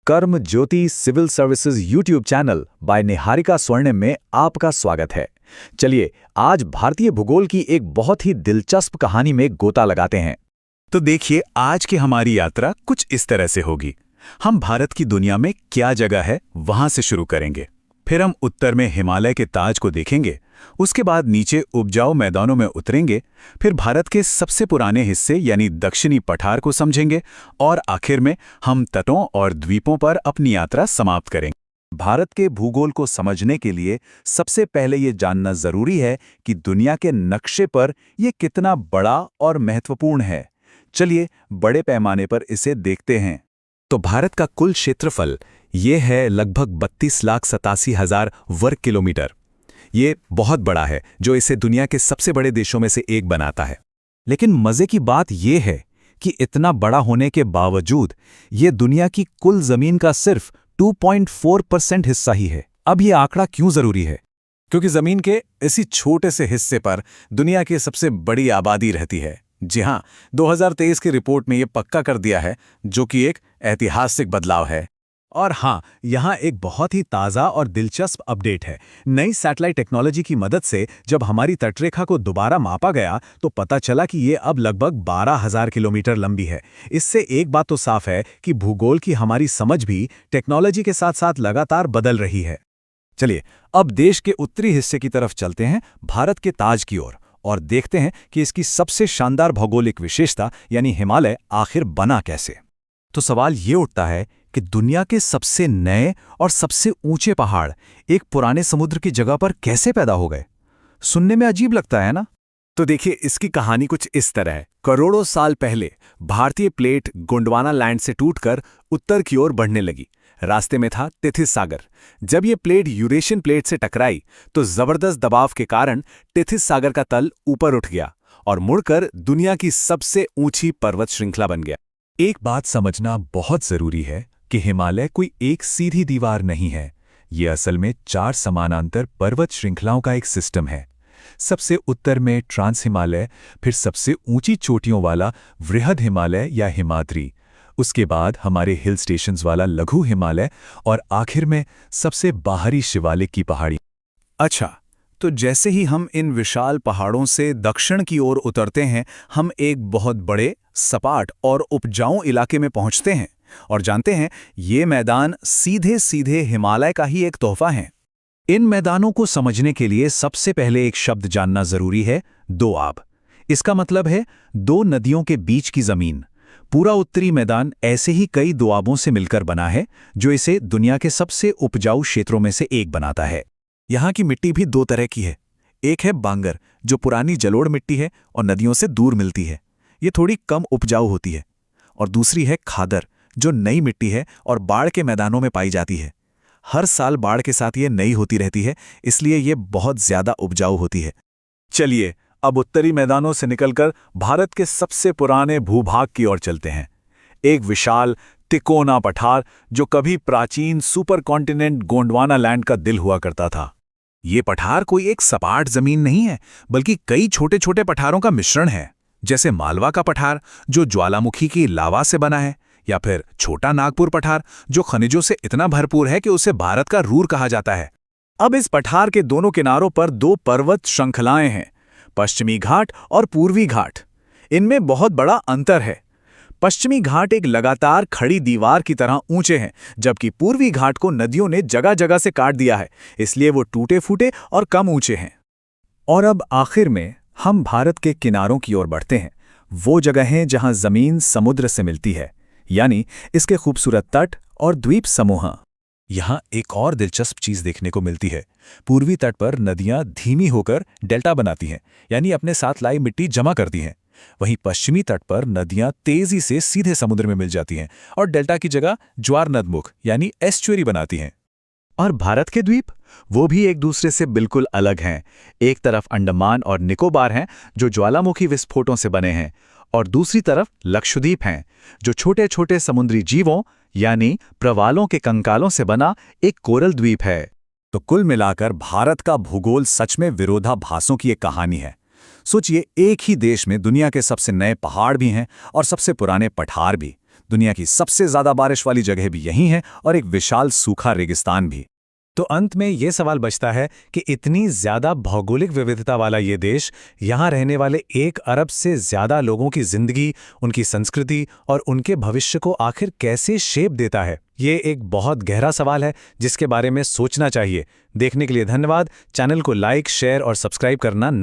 कर्म Jyoti civil services YouTube channel by Niharika Swarnim में आपका स्वागत है। चलिए आज भारतीय भूगोल की एक बहुत ही दिलचस्प कहानी में गोता लगाते हैं। तो देखिए, आज की हमारी यात्रा कुछ इस तरह से होगी। हम भारत की दुनिया में क्या जगह है वहां से शुरू करेंगे, फिर हम उत्तर में हिमालय के ताज को देखेंगे, उसके बाद नीचे उपजाऊ मैदानों में उतरेंगे, फिर भारत के सबसे पुराने हिस्से यानी दक्षिणी पठार को समझेंगे और आखिर में हम तटों और द्वीपों पर अपनी यात्रा समाप्त करेंगे। भारत के भूगोल को समझने के लिए सबसे पहले ये जानना जरूरी है कि दुनिया के नक्शे पर ये कितना बड़ा और महत्वपूर्ण है। चलिए बड़े पैमाने पर इसे देखते हैं। तो भारत का कुल क्षेत्रफल ये है लगभग 32,87,000 वर्ग किलोमीटर। ये बहुत बड़ा है, जो इसे दुनिया के सबसे बड़े देशों में से एक बनाता है। लेकिन मजे की बात यह है कि इतना बड़ा होने के बावजूद ये दुनिया की कुल जमीन का सिर्फ 2.4% हिस्सा ही है। अब ये आंकड़ा क्यों जरूरी है? क्योंकि जमीन के इसी छोटे से हिस्से पर दुनिया की सबसे बड़ी आबादी रहती है। जी हां, 2023 की रिपोर्ट में ये पक्का कर दिया है, जो कि एक ऐतिहासिक बदलाव है। और हाँ, यहाँ एक बहुत ही ताज़ा और दिलचस्प अपडेट है। नई सैटेलाइट टेक्नोलॉजी की मदद से जब हमारी तटरेखा को दोबारा मापा गया तो पता चला कि ये अब लगभग 12,000 किलोमीटर लंबी है। इससे एक बात तो साफ है कि भूगोल की हमारी समझ भी टेक्नोलॉजी के साथ साथ लगातार बदल रही है। चलिए अब देश के उत्तरी हिस्से की तरफ चलते हैं, भारत के ताज की ओर, और देखते हैं कि इसकी सबसे शानदार भौगोलिक विशेषता यानी हिमालय आखिर बना कैसे। तो सवाल ये उठता है कि दुनिया के सबसे नए और सबसे ऊंचे पहाड़ एक पुराने समुद्र की जगह पर कैसे पैदा हो गए? सुनने में अजीब लगता है ना? तो देखिए, इसकी कहानी कुछ इस तरह है। करोड़ों साल पहले भारतीय प्लेट गोंडवाना लैंड से टूटकर उत्तर की ओर बढ़ने लगी। रास्ते में था टेथिस सागर। जब ये प्लेट यूरेशियन प्लेट से टकराई तो जबरदस्त दबाव के कारण टेथिस सागर का तल ऊपर उठ गया और मुड़कर दुनिया की सबसे ऊंची पर्वत श्रृंखला बन गया। एक बात समझना बहुत जरूरी है कि हिमालय कोई एक सीधी दीवार नहीं है। ये असल में 4 समानांतर पर्वत श्रृंखलाओं का एक सिस्टम है। सबसे उत्तर में ट्रांस हिमालय, फिर सबसे ऊंची चोटियों वाला वृहद हिमालय या हिमाद्री, उसके बाद हमारे हिल स्टेशंस वाला लघु हिमालय और आखिर में सबसे बाहरी शिवालिक की पहाड़ी। अच्छा, तो जैसे ही हम इन विशाल पहाड़ों से दक्षिण की ओर उतरते हैं, हम एक बहुत बड़े, सपाट और उपजाऊ इलाके में पहुंचते हैं और जानते हैं ये मैदान सीधे सीधे हिमालय का ही एक तोहफा है। इन मैदानों को समझने के लिए सबसे पहले एक शब्द जानना जरूरी है, दोआब। इसका मतलब है 2 नदियों के बीच की जमीन। पूरा उत्तरी मैदान ऐसे ही कई दोआबों से मिलकर बना है, जो इसे दुनिया के सबसे उपजाऊ क्षेत्रों में से एक बनाता है। यहाँ की मिट्टी भी 2 तरह की है। एक है बांगर, जो पुरानी जलोढ़ मिट्टी है और नदियों से दूर मिलती है, ये थोड़ी कम उपजाऊ होती है। और दूसरी है खादर, जो नई मिट्टी है और बाढ़ के मैदानों में पाई जाती है। हर साल बाढ़ के साथ ये नई होती रहती है, इसलिए ये बहुत ज्यादा उपजाऊ होती है। चलिए अब उत्तरी मैदानों से निकलकर भारत के सबसे पुराने भूभाग की ओर चलते हैं। एक विशाल तिकोना पठार जो कभी प्राचीन सुपर कॉन्टिनेंट गोंडवाना लैंड का दिल हुआ करता था। ये पठार कोई एक सपाट जमीन नहीं है, बल्कि कई छोटे छोटे पठारों का मिश्रण है। जैसे मालवा का पठार, जो ज्वालामुखी की लावा से बना है, या फिर छोटा नागपुर पठार, जो खनिजों से इतना भरपूर है कि उसे भारत का रूर कहा जाता है। अब इस पठार के दोनों किनारों पर 2 पर्वत श्रृंखलाएं हैं, पश्चिमी घाट और पूर्वी घाट। इनमें बहुत बड़ा अंतर है। पश्चिमी घाट एक लगातार खड़ी दीवार की तरह ऊंचे हैं, जबकि पूर्वी घाट को नदियों ने जगह जगह से काट दिया है, इसलिए वो टूटे फूटे और कम ऊंचे हैं। और अब आखिर में हम भारत के किनारों की ओर बढ़ते हैं, वो जगहें जहां जमीन समुद्र से मिलती है, यानी इसके खूबसूरत तट और द्वीप समूह। यहाँ एक और दिलचस्प चीज देखने को मिलती है। पूर्वी तट पर नदियां धीमी होकर डेल्टा बनाती हैं, यानी अपने साथ लाई मिट्टी जमा करती हैं। वहीं पश्चिमी तट पर नदियां तेजी से सीधे समुद्र में मिल जाती हैं और डेल्टा की जगह ज्वार नदमुख यानी एस्चुअरी बनाती हैं। और भारत के द्वीप, वो भी एक दूसरे से बिल्कुल अलग हैं। एक तरफ अंडमान और निकोबार हैं, जो ज्वालामुखी विस्फोटों से बने हैं, और दूसरी तरफ लक्षद्वीप हैं, जो छोटे छोटे समुद्री जीवों यानी प्रवालों के कंकालों से बना एक कोरल द्वीप है। तो कुल मिलाकर भारत का भूगोल सच में विरोधाभासों की एक कहानी है। सोचिए, एक ही देश में दुनिया के सबसे नए पहाड़ भी हैं और सबसे पुराने पठार भी। दुनिया की सबसे ज्यादा बारिश वाली जगह भी यही है और एक विशाल सूखा रेगिस्तान भी। तो अंत में ये सवाल बचता है कि इतनी ज्यादा भौगोलिक विविधता वाला ये देश, यहाँ रहने वाले 1 अरब से ज्यादा लोगों की जिंदगी, उनकी संस्कृति और उनके भविष्य को आखिर कैसे शेप देता है? ये एक बहुत गहरा सवाल है जिसके बारे में सोचना चाहिए। देखने के लिए धन्यवाद। चैनल को लाइक, शेयर और सब्सक्राइब करना ना